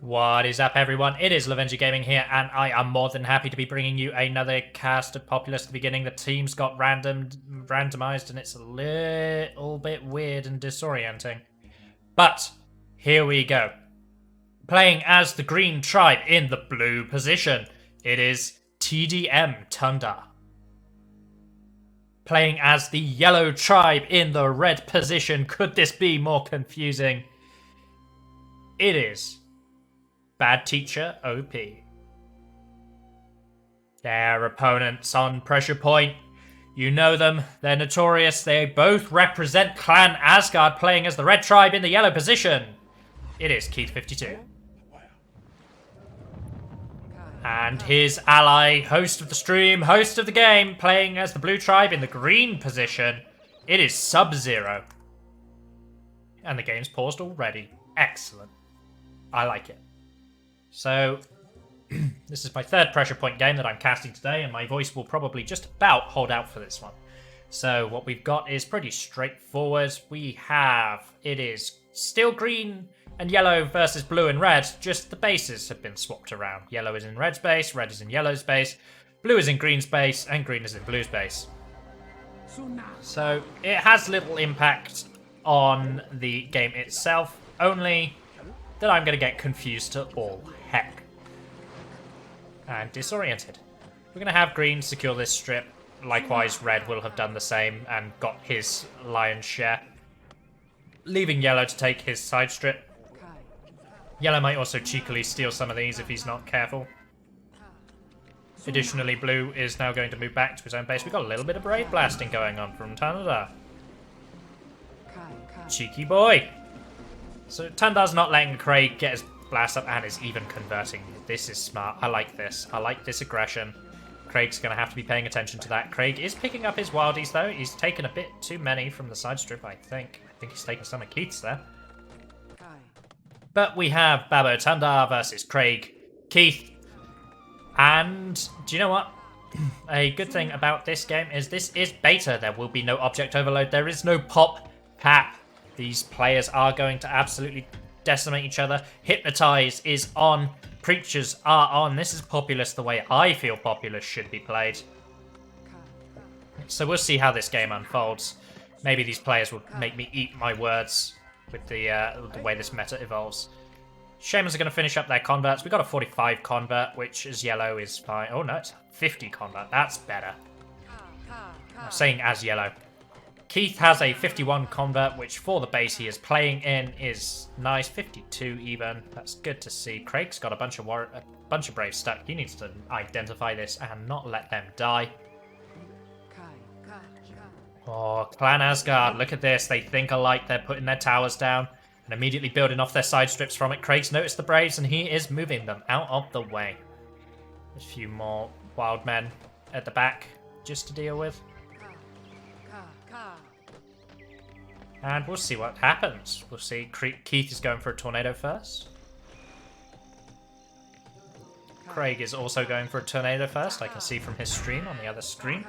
What is up, everyone? It is Lovenji Gaming here, and I am more than happy to be bringing you another cast of Populous at the beginning. The teams got randomized, and it's a little bit weird and disorienting. But here we go. Playing as the green tribe in the blue position, it is TDM Tundar. Playing as the yellow tribe in the red position, could this be more confusing? It is Bad Teacher OP. Their opponents on Pressure Point. You know them. They're notorious. They both represent Clan Asgard, playing as the red tribe in the yellow position. It is Keith52. And his ally, host of the stream, host of the game, playing as the blue tribe in the green position. It is Sub-Zero. And the game's paused already. Excellent. I like it. So, this is my third Pressure Point game that I'm casting today, and my voice will probably just about hold out for this one. So, what we've got is pretty straightforward. It is still green and yellow versus blue and red, just the bases have been swapped around. Yellow is in red's base, red is in yellow's base, blue is in green's base, and green is in blue's base. So, it has little impact on the game itself, only that I'm going to get confused to all heck. And disoriented. We're going to have green secure this strip. Likewise, red will have done the same and got his lion's share. Leaving yellow to take his side strip. Yellow might also cheekily steal some of these if he's not careful. Additionally, blue is now going to move back to his own base. We've got a little bit of braid blasting going on from Tundar. Cheeky boy. So Tundar's not letting Craig get his blast up and is even converting. This is smart. I like this. I like this aggression. Craig's going to have to be paying attention to that. Craig is picking up his wildies, though. He's taken a bit too many from the side strip, I think. I think he's taken some of Keith's there. But we have Babbo Tundar versus Craig Keith. And do you know what? A good thing about this game is this is beta. There will be no object overload. There is no pop cap. These players are going to absolutely decimate each other. Hypnotize is on. Preachers are on. This is Populous the way I feel Populous should be played. So we'll see how this game unfolds. Maybe these players will make me eat my words with the way this meta evolves. Shamans are going to finish up their converts. We got a 45 convert, which as yellow is fine. Oh no, it's 50 convert. That's better. I'm saying as yellow. Keith has a 51 convert, which for the base he is playing in is nice. 52 even. That's good to see. Craig's got a bunch of braves stuck. He needs to identify this and not let them die. Oh, Clan Asgard, look at this. They think alike. They're putting their towers down and immediately building off their side strips from it. Craig's noticed the braves and he is moving them out of the way. There's a few more wild men at the back just to deal with. And we'll see what happens. We'll see. Keith is going for a tornado first. Craig is also going for a tornado first. I can see from his stream on the other stream.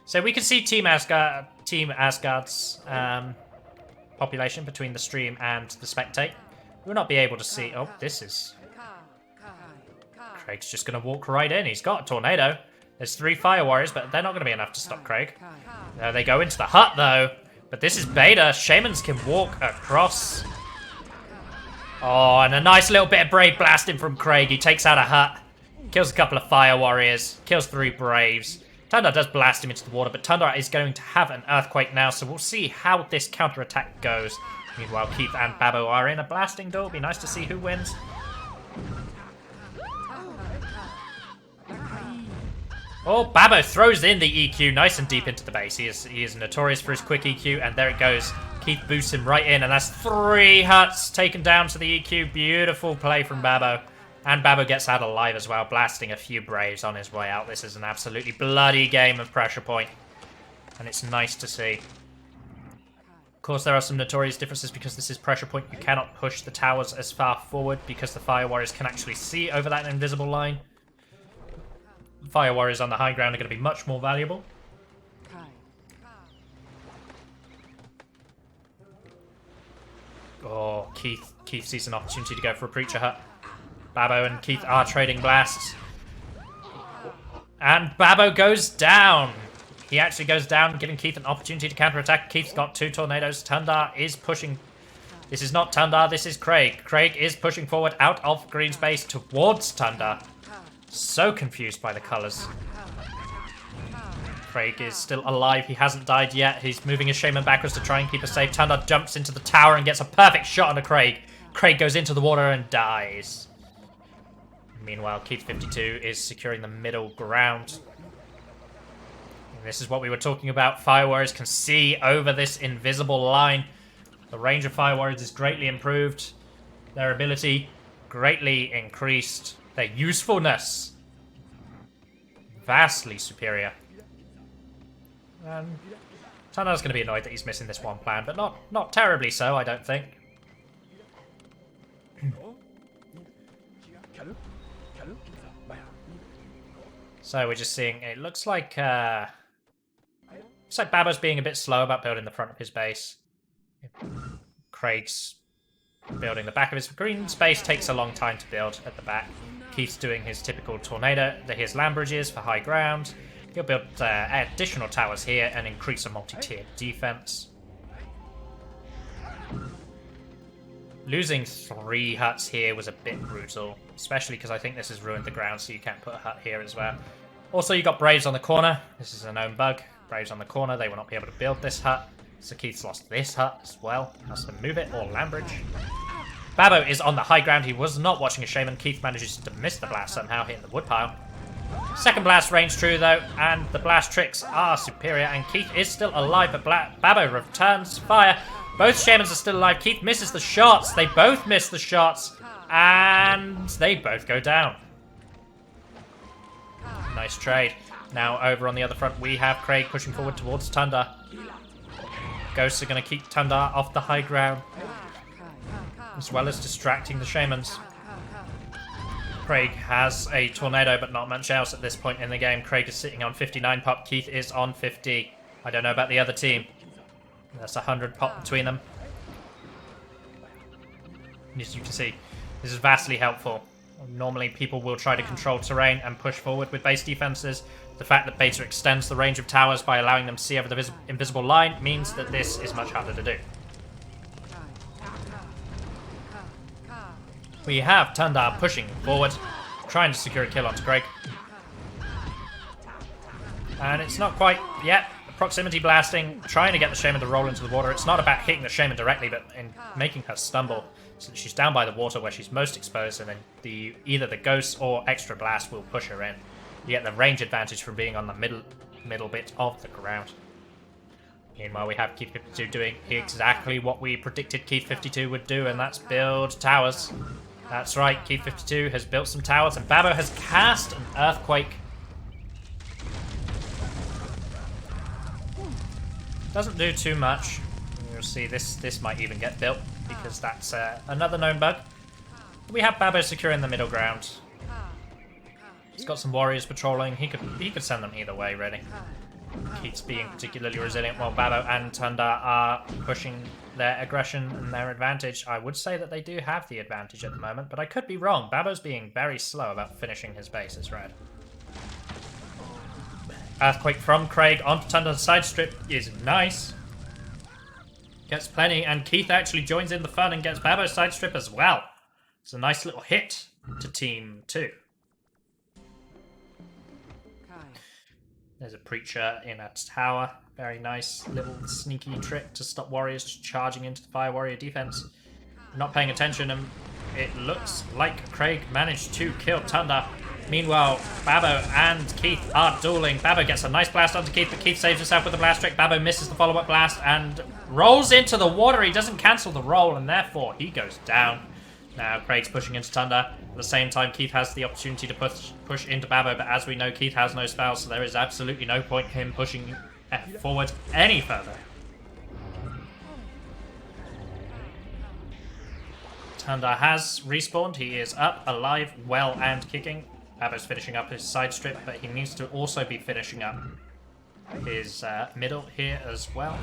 So we can see Team Asgard's population between the stream and the spectate. We'll not be able to see. Oh, this is. Craig's just going to walk right in. He's got a tornado. There's 3 fire warriors, but they're not going to be enough to stop Craig. They go into the hut though. But this is beta. Shamans can walk across. Oh, and a nice little bit of brave blasting from Craig. He takes out a hut. Kills a couple of fire warriors. Kills 3 braves. Tundar does blast him into the water, but Tundar is going to have an earthquake now, so we'll see how this counterattack goes. Meanwhile, Keith and Babbo are in a blasting duel. It'll be nice to see who wins. Oh, Babbo throws in the EQ nice and deep into the base. He is notorious for his quick EQ, and there it goes. Keith boosts him right in, and that's 3 huts taken down to the EQ. Beautiful play from Babbo. And Babbo gets out alive as well, blasting a few braves on his way out. This is an absolutely bloody game of Pressure Point, and it's nice to see. Of course, there are some notorious differences because this is Pressure Point. You cannot push the towers as far forward because the fire warriors can actually see over that invisible line. Fire warriors on the high ground are going to be much more valuable. Oh, Keith sees an opportunity to go for a Preacher Hut. Babbo and Keith are trading blasts. And Babbo goes down. He actually goes down, giving Keith an opportunity to counterattack. Keith's got 2 tornadoes. Tundar is pushing. This is not Tundar, this is Craig. Craig is pushing forward out of green space towards Tundar. So confused by the colours. Craig is still alive. He hasn't died yet. He's moving his Shaman backwards to try and keep us safe. Tundar jumps into the tower and gets a perfect shot on a Craig. Craig goes into the water and dies. Meanwhile, Keith52 is securing the middle ground. And this is what we were talking about. Fire Warriors can see over this invisible line. The range of Fire Warriors is greatly improved. Their ability greatly increased. Their usefulness vastly superior. Tundar's going to be annoyed that he's missing this one plan, but not terribly so, I don't think. So we're just seeing, it looks like Babbo's being a bit slow about building the front of his base. Craig's building the back of his green space, takes a long time to build at the back. Keith's doing his typical tornado, his land bridges for high ground. He'll build additional towers here and increase a multi-tiered defense. Losing 3 huts here was a bit brutal, especially because I think this has ruined the ground, so you can't put a hut here as well. Also, you got Braves on the corner. This is a known bug. Braves on the corner, they will not be able to build this hut. So Keith's lost this hut as well. Has to move it or land bridge. Babbo is on the high ground. He was not watching a Shaman. Keith manages to miss the blast somehow, hitting the woodpile. Second blast range true though, and the blast tricks are superior, and Keith is still alive, but Babbo returns fire. Both Shamans are still alive. Keith misses the shots. They both miss the shots, and they both go down. Nice trade. Now over on the other front, we have Craig pushing forward towards Tundar. Ghosts are going to keep Tundar off the high ground, as well as distracting the Shamans. Craig has a tornado, but not much else at this point in the game. Craig is sitting on 59 pop. Keith is on 50. I don't know about the other team. That's 100 pop between them. As you can see, this is vastly helpful. Normally, people will try to control terrain and push forward with base defenses. The fact that Beta extends the range of towers by allowing them to see over the invisible line means that this is much harder to do. We have Tundar pushing forward, trying to secure a kill onto Craig. And it's not quite yet. Proximity blasting, trying to get the Shaman to roll into the water. It's not about hitting the Shaman directly, but in making her stumble. So that she's down by the water where she's most exposed, and then either the Ghost or extra blast will push her in. You get the range advantage from being on the middle bit of the ground. Meanwhile, we have Keith52 doing exactly what we predicted Keith52 would do, and that's build towers. That's right, Keith52 has built some towers, and Babbo has cast an Earthquake. Doesn't do too much. You'll see this might even get built, because that's another known bug. We have Babbo securing the middle ground. He's got some warriors patrolling. He could send them either way, really. Keith's being particularly resilient, while Babbo and Tundar are pushing their aggression and their advantage. I would say that they do have the advantage at the moment, but I could be wrong. Babbo's being very slow about finishing his base as red. Earthquake from Craig onto Tundar's side strip is nice. Gets plenty, and Keith actually joins in the fun and gets Babbo's side strip as well. It's a nice little hit to Team 2. There's a Preacher in a tower. Very nice little sneaky trick to stop warriors charging into the Fire Warrior defense. Not paying attention, and it looks like Craig managed to kill Tundar. Meanwhile, Babbo and Keith are dueling. Babbo gets a nice blast onto Keith, but Keith saves himself with a blast trick. Babbo misses the follow-up blast and rolls into the water. He doesn't cancel the roll, and therefore he goes down. Now Craig's pushing into Tundar. At the same time, Keith has the opportunity to push into Babbo, but as we know, Keith has no spells, so there is absolutely no point in him pushing forward any further. Tundar has respawned. He is up, alive, well, and kicking. Babbo's finishing up his side strip, but he needs to also be finishing up his middle here as well.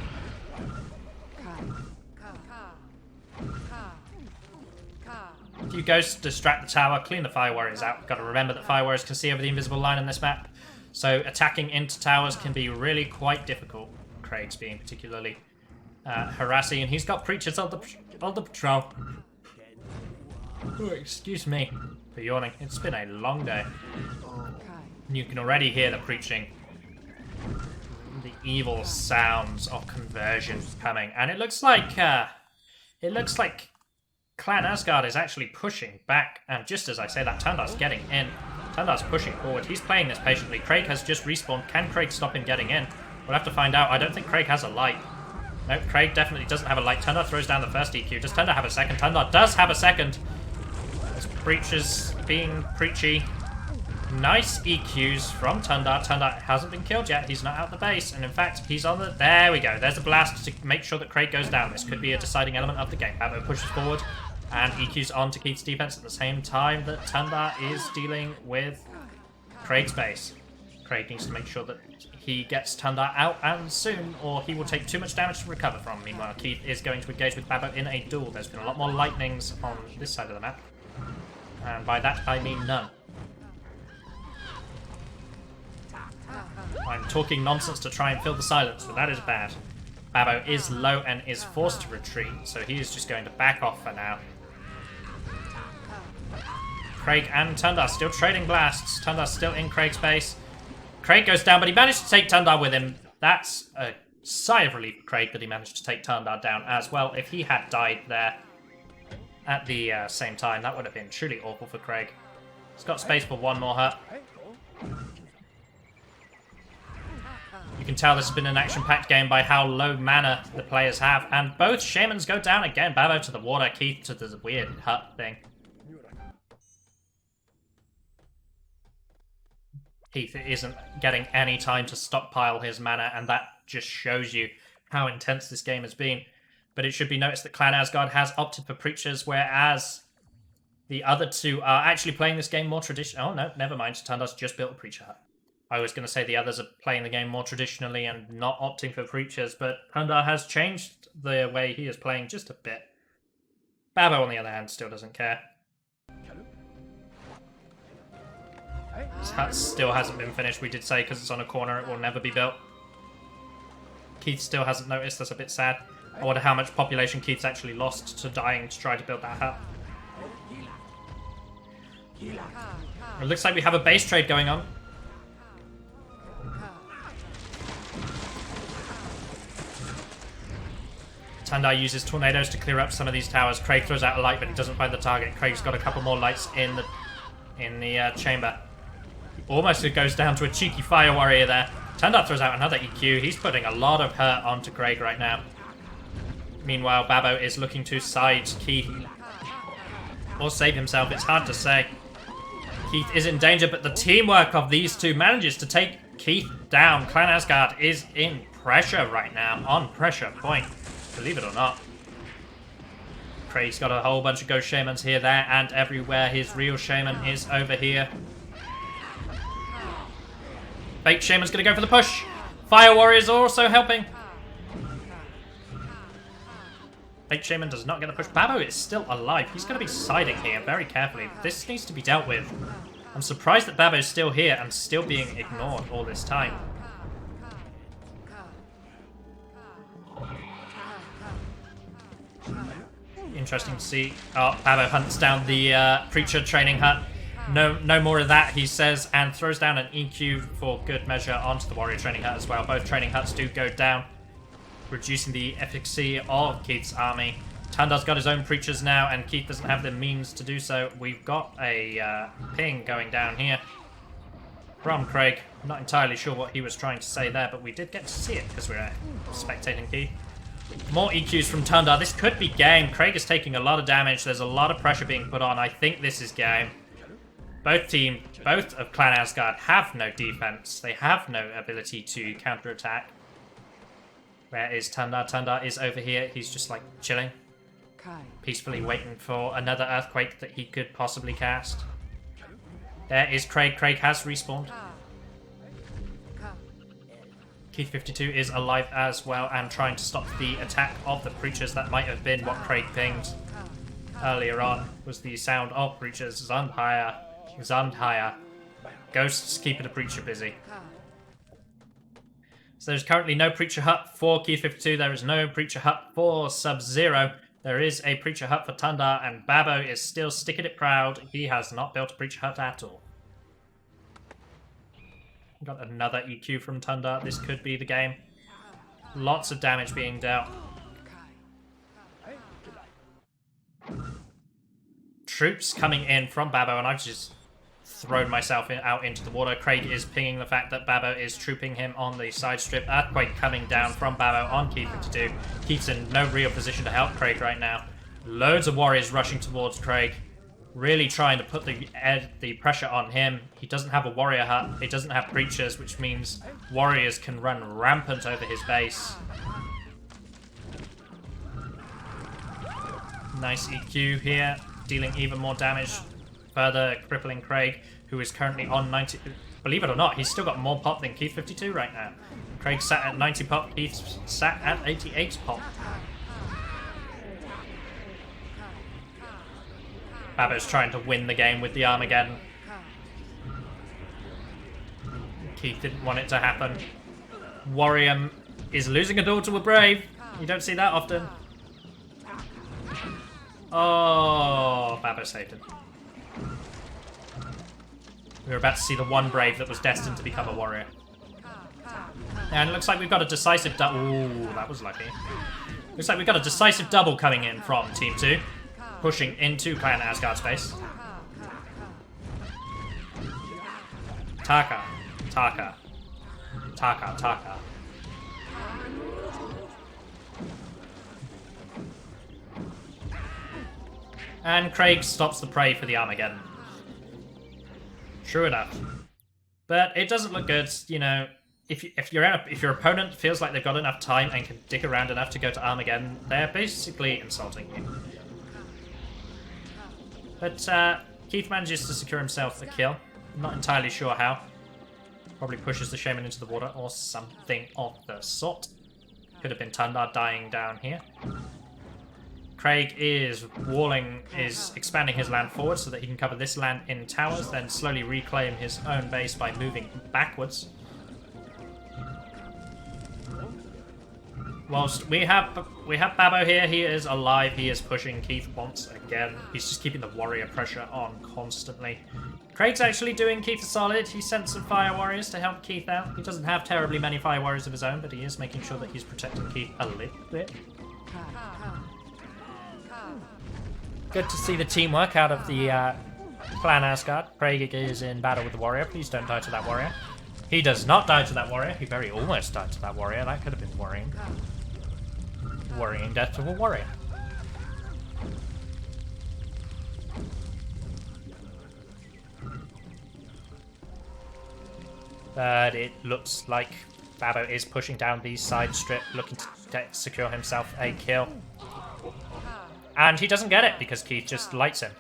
A few ghosts distract the tower, clean the fire warriors out. Got to remember that fire warriors can see over the invisible line on this map, so attacking into towers can be really quite difficult. Craig's being particularly harassing, and he's got preachers on the patrol. Oh, excuse me for yawning. It's been a long day. You can already hear the preaching, the evil sounds of conversion coming, and it looks like Clan Asgard is actually pushing back. And just as I say that, Tundar's getting in. Tundar's pushing forward. He's playing this patiently. Craig has just respawned. Can Craig stop him getting in? We'll have to find out. I don't think Craig has a light. No, Craig definitely doesn't have a light. Tundar throws down the first EQ. Does Tundar have a second? Tundar does have a second. As Preacher's being preachy. Nice EQs from Tundar. Tundar hasn't been killed yet. He's not out the base. And in fact, he's on the... There we go. There's a blast to make sure that Craig goes down. This could be a deciding element of the game. Babbo pushes forward and EQs on to Keith's defense at the same time that Tundar is dealing with Craig's base. Craig needs to make sure that he gets Tundar out and soon, or he will take too much damage to recover from. Meanwhile, Keith is going to engage with Babbo in a duel. There's been a lot more lightnings on this side of the map. And by that, I mean none. I'm talking nonsense to try and fill the silence, but that is bad. Babbo is low and is forced to retreat, so he is just going to back off for now. Craig and Tundar still trading blasts. Tundar still in Craig's base. Craig goes down, but he managed to take Tundar with him. That's a sigh of relief for Craig that he managed to take Tundar down as well. If he had died there at the same time, that would have been truly awful for Craig. He's got space for one more hut. You can tell this has been an action-packed game by how low mana the players have, and both shamans go down again. Babbo to the water, Keith to the weird hut thing. Keith isn't getting any time to stockpile his mana, and that just shows you how intense this game has been. But it should be noticed that Clan Asgard has opted for Preachers, whereas the other two are actually playing this game more traditional. Oh no, never mind, Tundar's just built a Preacher hut. I was going to say the others are playing the game more traditionally and not opting for Preachers, but Tundar has changed the way he is playing just a bit. Babbo, on the other hand, still doesn't care. His hut still hasn't been finished, we did say, because it's on a corner, it will never be built. Keith still hasn't noticed, that's a bit sad. I wonder how much population Keith's actually lost to dying to try to build that hut. It looks like we have a base trade going on. Tundar uses tornadoes to clear up some of these towers. Craig throws out a light, but he doesn't find the target. Craig's got a couple more lights in the chamber. He almost goes down to a cheeky fire warrior there. Tundar throws out another EQ. He's putting a lot of hurt onto Craig right now. Meanwhile, Babbo is looking to side Keith or save himself. It's hard to say. Keith is in danger, but the teamwork of these two manages to take Keith down. Clan Asgard is in pressure right now, on pressure point. Believe it or not. Craig's got a whole bunch of ghost shamans here, there, and everywhere. His real shaman is over here. Fake shaman's gonna go for the push. Fire warriors are also helping. Fake shaman does not get the push. Babbo is still alive. He's gonna be siding here very carefully. This needs to be dealt with. I'm surprised that Babbo's still here and still being ignored all this time. Interesting to see. Oh, Babbo hunts down the Preacher training hut. No more of that, he says, and throws down an EQ for good measure onto the warrior training hut as well. Both training huts do go down, reducing the efficacy of Keith's army. Tundar's got his own Preachers now, and Keith doesn't have the means to do so. We've got a ping going down here from Craig. I'm not entirely sure what he was trying to say there, but we did get to see it because we're spectating Keith. More EQs from Tundar. This could be game. Craig is taking a lot of damage. There's a lot of pressure being put on. I think this is game. Both of Clan Asgard have no defense. They have no ability to counterattack. Where is Tundar? Tundar is over here. He's just like chilling. Peacefully waiting for another earthquake that he could possibly cast. There is Craig. Craig has respawned. Keith52 is alive as well and trying to stop the attack of the Preachers. That might have been what Craig pinged. earlier on was the sound of breaches. Zandhaya. Zandhaya. Ghosts keeping the Preacher busy. So there's currently no Preacher Hut for Keith52. There is no Preacher Hut for Sub-Zero. There is a Preacher Hut for Tundar, and Babbo is still sticking it proud. He has not built a Preacher Hut at all. Got another EQ from Tundar. This could be the game. Lots of damage being dealt. Troops coming in from Babbo, and I've just thrown myself out into the water. Craig is pinging the fact that Babbo is trooping him on the side strip. Earthquake coming down from Babbo on Keith52. Keith's in no real position to help Craig right now. Loads of warriors rushing towards Craig. Really trying to put the pressure on him. He doesn't have a warrior hut. He doesn't have preachers, which means warriors can run rampant over his base. Nice EQ here, dealing even more damage. Further crippling Craig, who is currently on 90... Believe it or not, he's still got more pop than Keith52 right now. Craig sat at 90 pop, Keith sat at 88 pop. Babbo's trying to win the game with the Armageddon. Keith didn't want it to happen. Warrior is losing a duel to a Brave. You don't see that often. Oh, Babbo saved him. We were about to see the one Brave that was destined to become a warrior. And it looks like we've got a decisive double. Ooh, that was lucky. Looks like we've got a decisive double coming in from Team 2. Pushing into Clan Asgard space. Taka. Taka. Taka. Taka. And Craig stops the prey for the Armageddon. True enough. But it doesn't look good, you know. If your opponent feels like they've got enough time and can dick around enough to go to Armageddon, they're basically insulting you. But Keith manages to secure himself a kill. Not entirely sure how. Probably pushes the Shaman into the water or something of the sort. Could have been Tundar dying down here. Craig is expanding his land forward so that he can cover this land in towers, then slowly reclaim his own base by moving backwards. Whilst we have Babbo here, he is alive, he is pushing Keith once again. He's just keeping the warrior pressure on constantly. Craig's actually doing Keith a solid. He sent some fire warriors to help Keith out. He doesn't have terribly many fire warriors of his own, but he is making sure that he's protecting Keith a little bit. Good to see the teamwork out of the Clan Asgard. Craig is in battle with the warrior. Please don't die to that warrior. He does not die to that warrior. He very almost died to that warrior. That could have been worrying. Worrying death of a warrior. But it looks like Babbo is pushing down the side strip, looking to secure himself a kill. And he doesn't get it because Keith just lights him.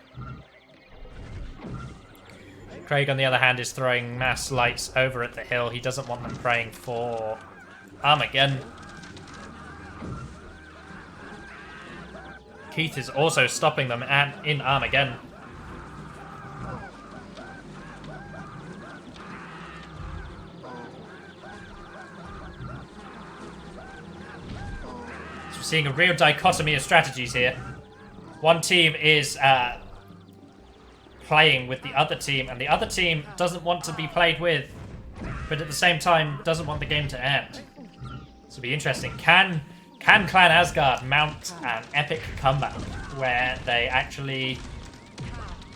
Craig, on the other hand, is throwing mass lights over at the hill. He doesn't want them praying for Armageddon. Keith is also stopping them in Armageddon. So we're seeing a real dichotomy of strategies here. One team is playing with the other team, and the other team doesn't want to be played with, but at the same time doesn't want the game to end. This will be interesting. Can Clan Asgard mount an epic comeback where they actually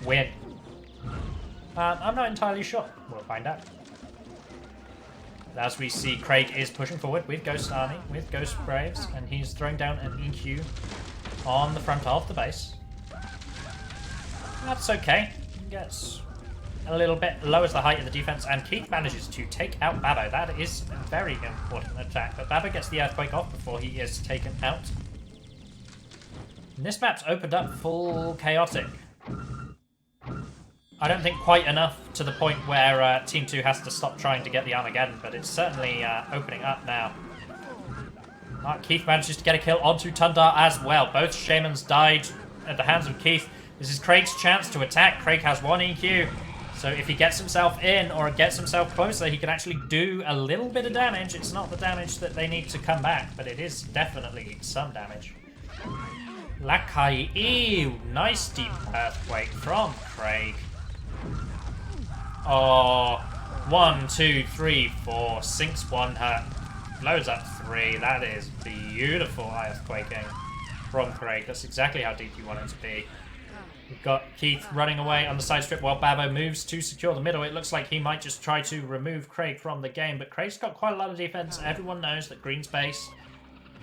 win? I'm not entirely sure. We'll find out. As we see, Craig is pushing forward with Ghost Army, with Ghost Braves, and he's throwing down an EQ on the front of the base. That's okay. Gets a little bit, lowers the height of the defense, and Keith manages to take out Babbo. That is a very important attack, but Babbo gets the Earthquake off before he is taken out. And this map's opened up full chaotic. I don't think quite enough to the point where Team 2 has to stop trying to get the Armageddon, but it's certainly opening up now. Keith manages to get a kill onto Tundar as well. Both Shamans died at the hands of Keith. This is Craig's chance to attack. Craig has 1 EQ. So if he gets himself in or gets himself closer, he can actually do a little bit of damage. It's not the damage that they need to come back, but it is definitely some damage. Lakai, ew, nice deep earthquake from Craig. Oh, 1, 2, 3, 4, sinks 1 hurt, blows up 3. That is beautiful earthquaking from Craig. That's exactly how deep you want it to be. We've got Keith running away on the side strip while Babbo moves to secure the middle. It looks like he might just try to remove Craig from the game, but Craig's got quite a lot of defense. Everyone knows that Green's base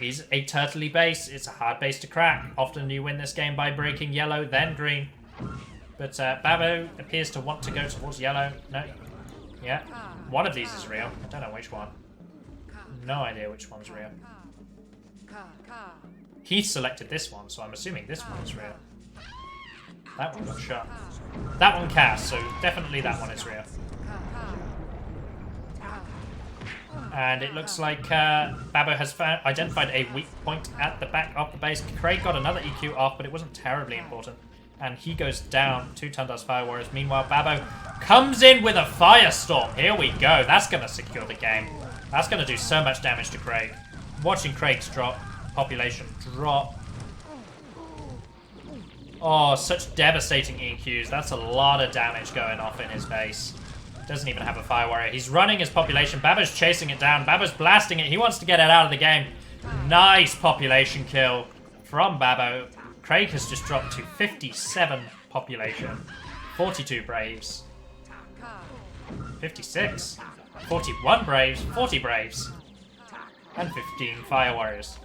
is a turtley base. It's a hard base to crack. Often you win this game by breaking yellow, then green. But Babbo appears to want to go towards yellow. No. Yeah. One of these is real. I don't know which one. No idea which one's real. Keith selected this one, so I'm assuming this one's real. That one got shot. That one cast, so definitely that one is real. And it looks like Babbo has identified a weak point at the back of the base. Craig got another EQ off, but it wasn't terribly important. And he goes down to Tundar's Fire Warriors. Meanwhile, Babbo comes in with a Firestorm. Here we go. That's going to secure the game. That's going to do so much damage to Craig. Watching Craig's population drop. Oh, such devastating EQs. That's a lot of damage going off in his base. Doesn't even have a Fire Warrior. He's running his population. Babbo's chasing it down. Babbo's blasting it. He wants to get it out of the game. Nice population kill from Babbo. Craig has just dropped to 57 population. 42 Braves. 56. 41 Braves. 40 Braves. And 15 Fire Warriors.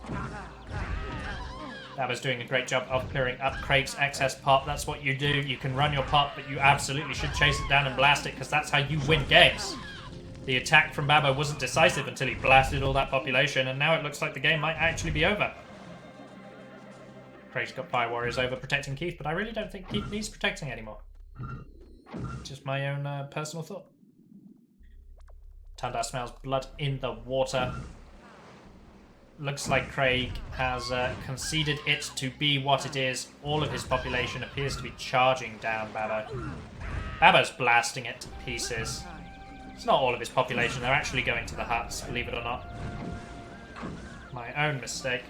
Babbo's doing a great job of clearing up Craig's excess pop. That's what you do. You can run your pop, but you absolutely should chase it down and blast it, because that's how you win games. The attack from Babbo wasn't decisive until he blasted all that population, and now it looks like the game might actually be over. Craig's got Fire Warriors over protecting Keith, but I really don't think Keith needs protecting anymore. Just my own personal thought. Tundar smells blood in the water. Looks like Craig has conceded it to be what it is. All of his population appears to be charging down Babbo. Babbo's blasting it to pieces. It's not all of his population. They're actually going to the huts, believe it or not. My own mistake.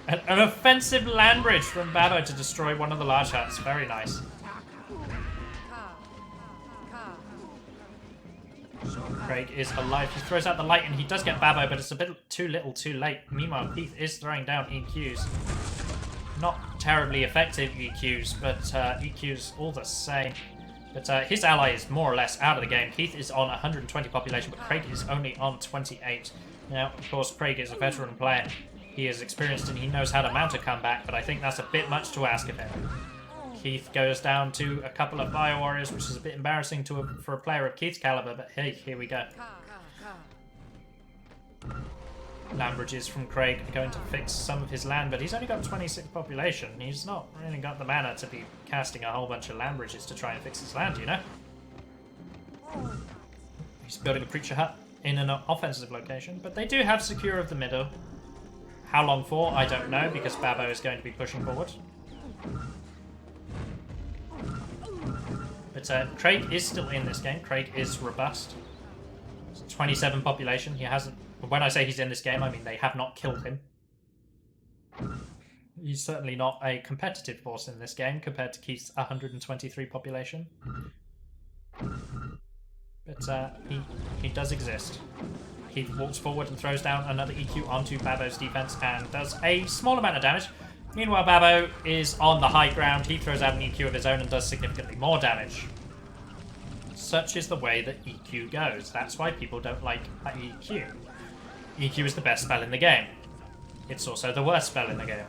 An offensive land bridge from Babbo to destroy one of the large huts. Very nice. Craig is alive. He throws out the light and he does get Babbo, but it's a bit too little too late. Meanwhile, Keith is throwing down EQs. Not terribly effective EQs, but EQs all the same. But his ally is more or less out of the game. Keith is on 120 population, but Craig is only on 28. Now, of course, Craig is a veteran player. He is experienced and he knows how to mount a comeback, but I think that's a bit much to ask of him. Keith goes down to a couple of Fire Warriors, which is a bit embarrassing for a player of Keith's caliber, but hey, here we go. Land bridges from Craig are going to fix some of his land, but he's only got 26 population. He's not really got the mana to be casting a whole bunch of land bridges to try and fix his land, you know? He's building a preacher hut in an offensive location, but they do have secure of the middle. How long for? I don't know, because Babbo is going to be pushing forward. But Craig is still in this game. Craig is robust. 27 population. He hasn't... When I say he's in this game, I mean they have not killed him. He's certainly not a competitive force in this game compared to Keith's 123 population. But he does exist. Keith walks forward and throws down another EQ onto Babbo's defense and does a small amount of damage. Meanwhile, Babbo is on the high ground. He throws out an EQ of his own and does significantly more damage. Such is the way that EQ goes. That's why people don't like EQ. EQ is the best spell in the game. It's also the worst spell in the game.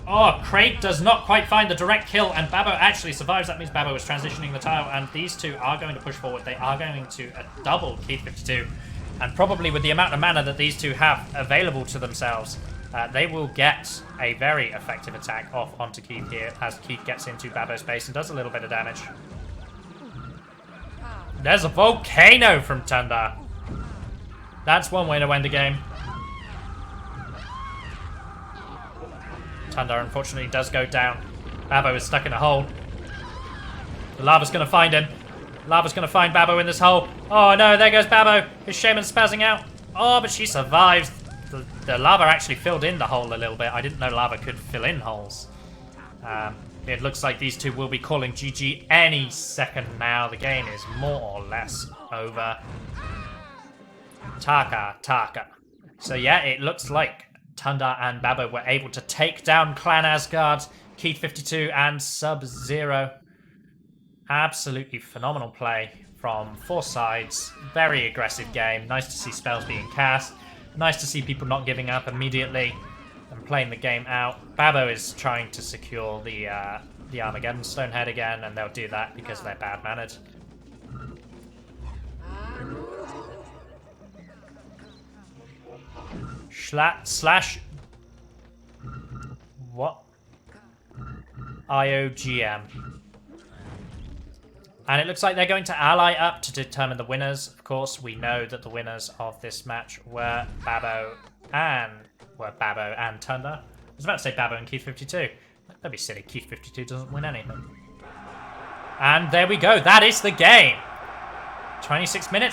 Oh, Craig does not quite find the direct kill, and Babbo actually survives. That means Babbo is transitioning the tile, and these two are going to push forward. They are going to double Keith52. And probably with the amount of mana that these two have available to themselves, they will get a very effective attack off onto Keith here as Keith gets into Babbo's base and does a little bit of damage. There's a volcano from Tundar. That's one way to win the game. Tundar unfortunately does go down. Babbo is stuck in a hole. The lava's going to find him. Lava's going to find Babbo in this hole. Oh no, there goes Babbo. His shaman's spazzing out. Oh, but she survives. The lava actually filled in the hole a little bit. I didn't know lava could fill in holes. It looks like these two will be calling GG any second now. The game is more or less over. Taka. So yeah, it looks like Tundar and Babbo were able to take down Clan Asgard, Keith52 and Sub-Zero. Absolutely phenomenal play from 4 sides. Very aggressive game. Nice to see spells being cast. Nice to see people not giving up immediately and playing the game out. Babbo is trying to secure the Armageddon Stonehead again, and they'll do that because they're bad-mannered. Slash what? IOGM. And it looks like they're going to ally up to determine the winners. Of course, we know that the winners of this match were Babbo and Tundar. I was about to say Babbo and Keith52. That'd be silly. Keith52 doesn't win anything. And there we go. That is the game. 26 minutes.